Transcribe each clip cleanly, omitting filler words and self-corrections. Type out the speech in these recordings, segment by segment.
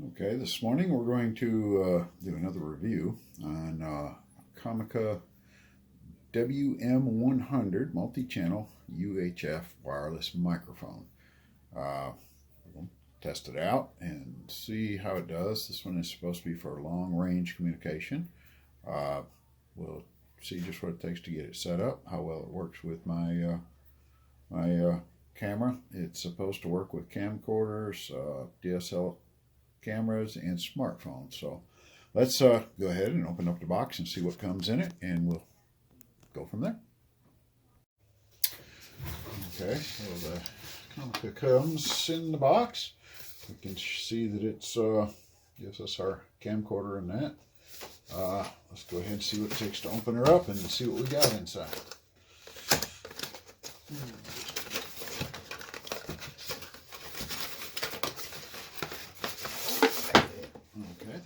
Okay, this morning we're going to do another review on Comica WM100 multi-channel UHF wireless microphone. We're going to test it out and see how it does. This one is supposed to be for long-range communication. We'll see just what it takes to get it set up, how well it works with my camera. It's supposed to work with camcorders, DSL cameras, and smartphones. So let's go ahead and open up the box and see what comes in it, and we'll go from there. Okay, so the Comica comes in the box. We can see that it's gives us our camcorder and that. Let's go ahead and see what it takes to open her up and see what we got inside.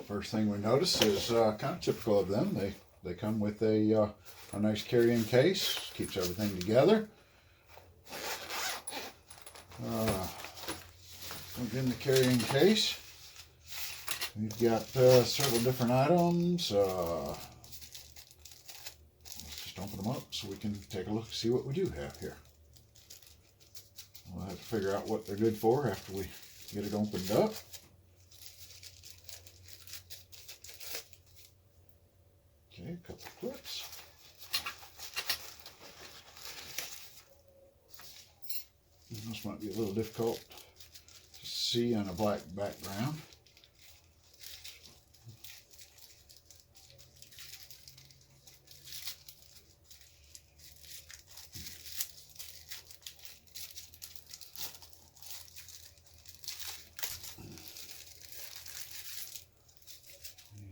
First thing we notice is kind of typical of them. They come with a nice carrying case, keeps everything together. Within the carrying case, we've got several different items. Let's just open them up so we can take a look and see what we do have here. We'll have to figure out what they're good for after we get it opened up. Okay, a couple of clips. This might be a little difficult to see on a black background.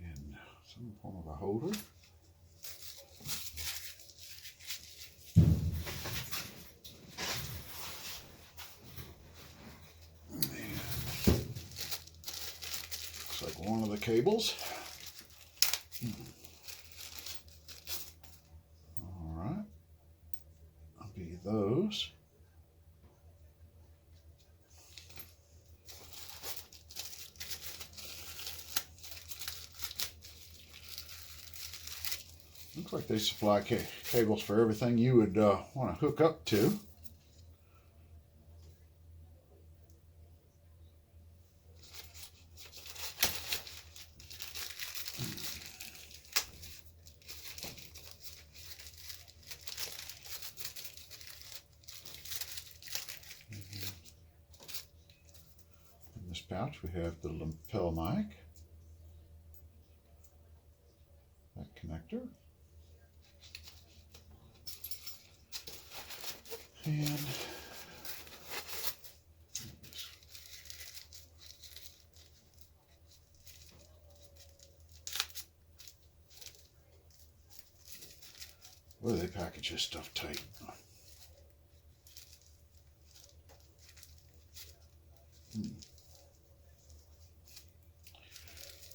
And some form of a holder. Like one of the cables. All right, I'll be those. Looks like they supply cables for everything you would want to hook up to. In this pouch we have the lapel mic, that connector, and boy, they package this stuff tight.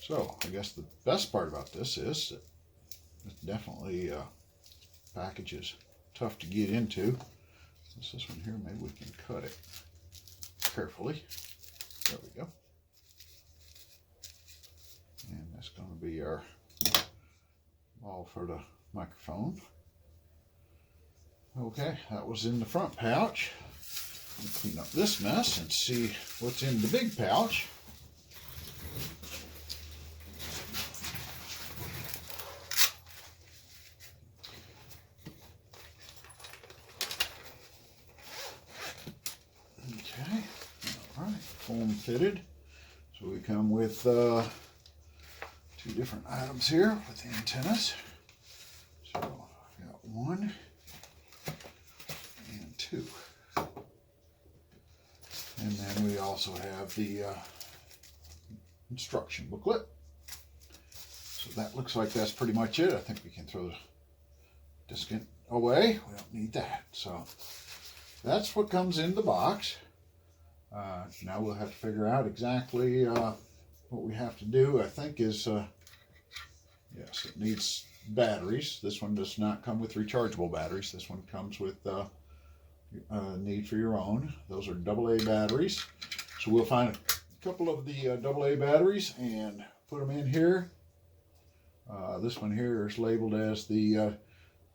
So I guess the best part about this is that it's definitely packages tough to get into. Since this one here, maybe we can cut it carefully. There we go. And that's going to be our ball for the microphone. Okay, that was in the front pouch. We'll clean up this mess and see what's in the big pouch. Okay, all right, foam fitted. So we come with two different items here with the antennas. So I've got one and two. And then we also have the instruction booklet. So that looks like that's pretty much it. I think we can throw the disc away. We don't need that. So that's what comes in the box. Now we'll have to figure out exactly what we have to do. I think is, yes, it needs batteries. This one does not come with rechargeable batteries. This one comes with need for your own. Those are AA batteries. So we'll find a couple of the AA batteries and put them in here. This one here is labeled as the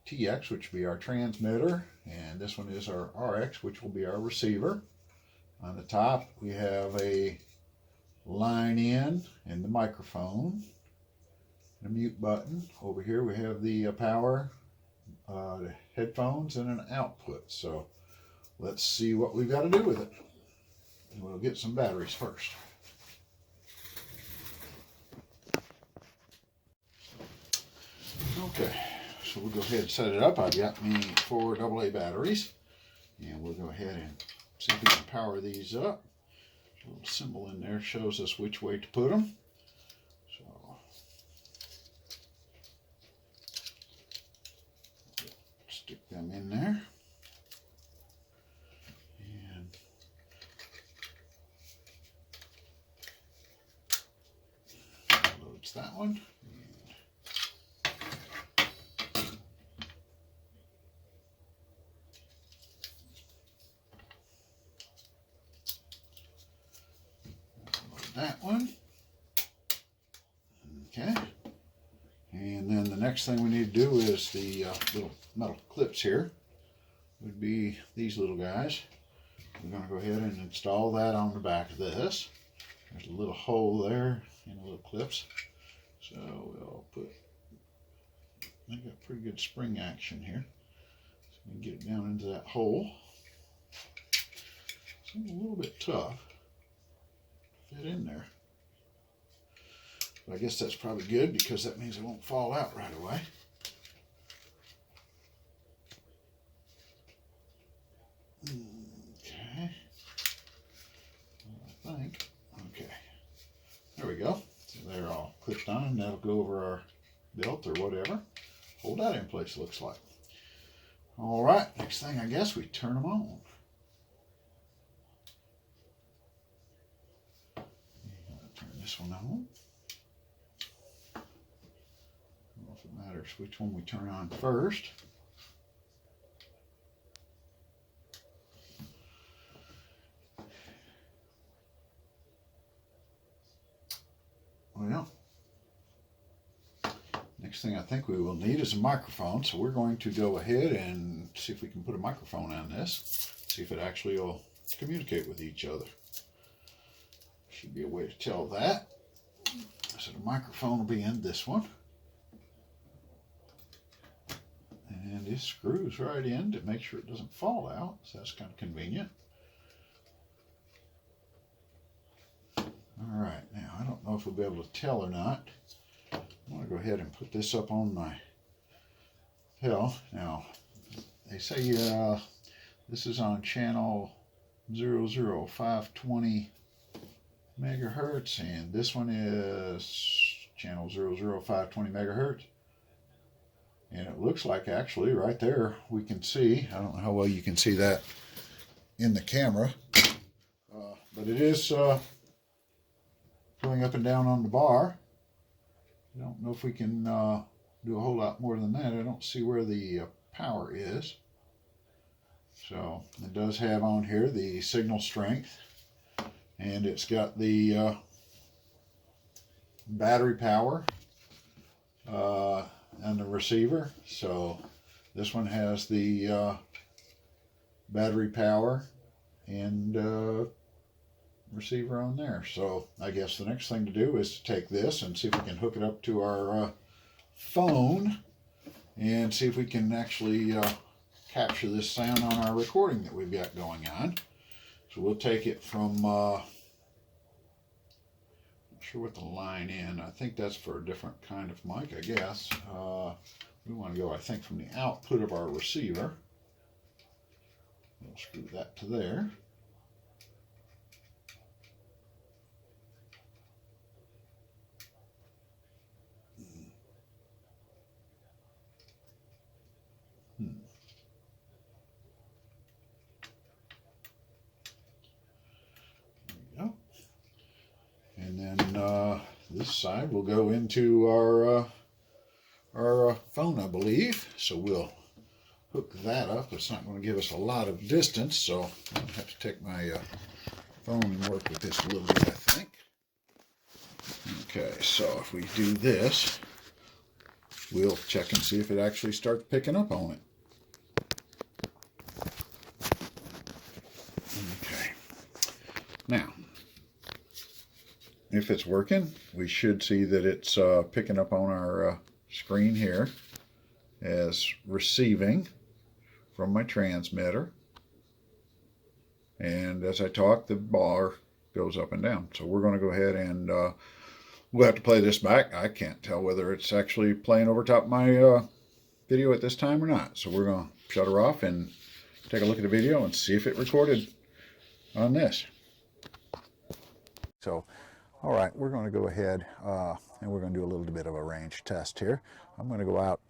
TX, which will be our transmitter, and this one is our RX, which will be our receiver. On the top, we have a line in and the microphone, and a mute button. Over here, we have the power, the headphones, and an output. So let's see what we've got to do with it. And we'll get some batteries first. Okay, so we'll go ahead and set it up. I've got me 4 AA batteries, and we'll go ahead and see if we can power these up. A little symbol in there shows us which way to put them. So stick them in there. And loads that one. That one. Okay. And then the next thing we need to do is the little metal clips here. Would be these little guys. We're going to go ahead and install that on the back of this. There's a little hole there and the little clips. So we'll put, they got pretty good spring action here. So we can get it down into that hole. It's a little bit tough. Fit in there. But I guess that's probably good because that means it won't fall out right away. Okay. I think. Okay. There we go. So they're all clipped on and that'll go over our belt or whatever. Hold that in place, looks like. All right. Next thing, I guess we turn them on. This one on. I don't know if it matters which one we turn on first. Well, next thing I think we will need is a microphone. So we're going to go ahead and see if we can put a microphone on this. See if it actually will communicate with each other. Should be a way to tell that. So the microphone will be in this one. And it screws right in to make sure it doesn't fall out. So that's kind of convenient. Alright, now I don't know if we'll be able to tell or not. I'm going to go ahead and put this up on my hill. Now, they say this is on channel 00520 megahertz, and this one is channel 00520 megahertz, and it looks like actually right there we can see, I don't know how well you can see that in the camera, but it is going up and down on the bar. I don't know if we can do a whole lot more than that. I don't see where the power is. So it does have on here the signal strength. And it's got the battery power and the receiver. So this one has the battery power and receiver on there. So I guess the next thing to do is to take this and see if we can hook it up to our phone and see if we can actually capture this sound on our recording that we've got going on. So we'll take it from, not sure what the line in, I think that's for a different kind of mic, I guess. We want to go, I think, from the output of our receiver. We'll screw that to there. And then this side will go into our phone, I believe. So we'll hook that up. It's not going to give us a lot of distance, so I'll have to take my phone work with this a little bit, I think. Okay, so if we do this, we'll check and see if it actually starts picking up on it. Okay. Now, if it's working, we should see that it's picking up on our screen here as receiving from my transmitter. And as I talk, the bar goes up and down. So we're going to go ahead and we'll have to play this back. I can't tell whether it's actually playing over top my video at this time or not. So we're going to shut her off and take a look at the video and see if it recorded on this. So, all right, we're going to go ahead and we're going to do a little bit of a range test here. I'm going to go out,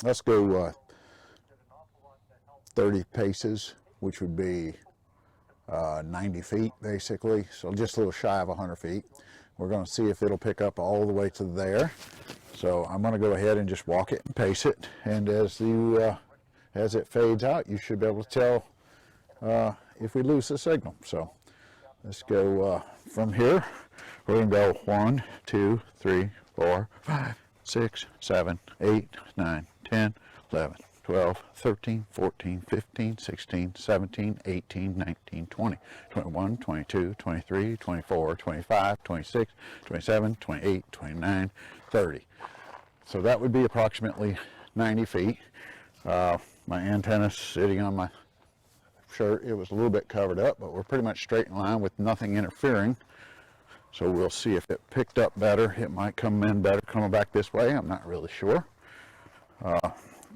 let's go 30 paces, which would be 90 feet basically, so just a little shy of 100 feet. We're going to see if it'll pick up all the way to there. So I'm going to go ahead and just walk it and pace it, and as it fades out, you should be able to tell if we lose the signal. So let's go from here. We're going to go 1, 2, 3, 4, 5, 6, 7, 8, 9, 10, 11, 12, 13, 14, 15, 16, 17, 18, 19, 20, 21, 22, 23, 24, 25, 26, 27, 28, 29, 30. So that would be approximately 90 feet. My antenna's sitting on my shirt. It was a little bit covered up, but we're pretty much straight in line with nothing interfering. So we'll see if it picked up better. It might come in better coming back this way. I'm not really sure.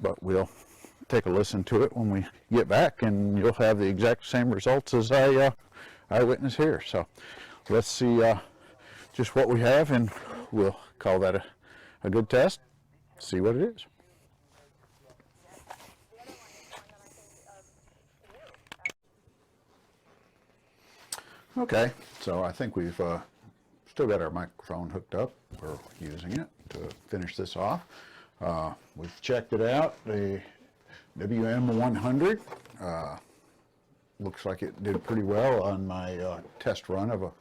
But we'll take a listen to it when we get back, and you'll have the exact same results as I witness here. So let's see just what we have, and we'll call that a good test, see what it is. Okay, so I think we've still got our microphone hooked up. We're using it to finish this off. We've checked it out. The WM100 looks like it did pretty well on my test run of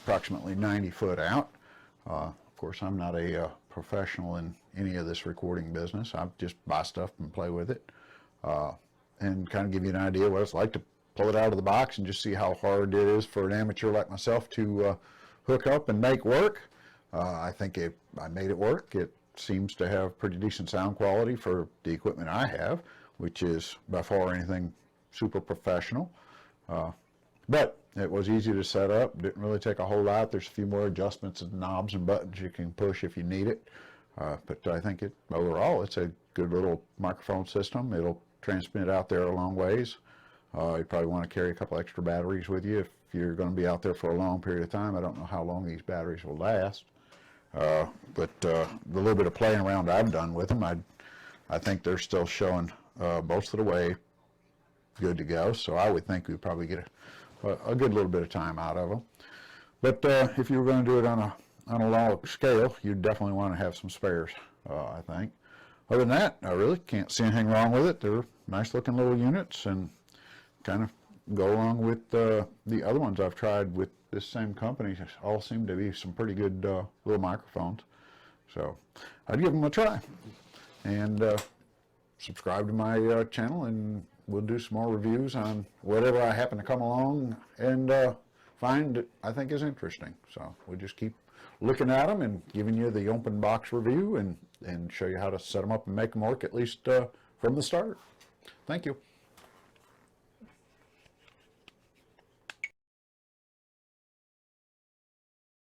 approximately 90 foot out. Of course, I'm not a professional in any of this recording business. I just buy stuff and play with it, and kind of give you an idea what it's like to pull it out of the box and just see how hard it is for an amateur like myself to hook up and make work. I think I made it work. It seems to have pretty decent sound quality for the equipment I have, which is by far anything super professional. But it was easy to set up, didn't really take a whole lot. There's a few more adjustments and knobs and buttons you can push if you need it. But I think overall it's a good little microphone system. It'll transmit out there a long ways. You probably want to carry a couple extra batteries with you if you're going to be out there for a long period of time. I don't know how long these batteries will last. But the little bit of playing around I've done with them, I think they're still showing most of the way good to go. So I would think we'd probably get a good little bit of time out of them. But if you were going to do it on a long scale, you definitely want to have some spares, I think. Other than that, I really can't see anything wrong with it. They're nice looking little units and kind of go along with the other ones I've tried with this same company. All seem to be some pretty good little microphones. So I'd give them a try. And subscribe to my channel, and we'll do some more reviews on whatever I happen to come along and find that I think is interesting. So we'll just keep looking at them and giving you the open box review and show you how to set them up and make them work, at least from the start. Thank you.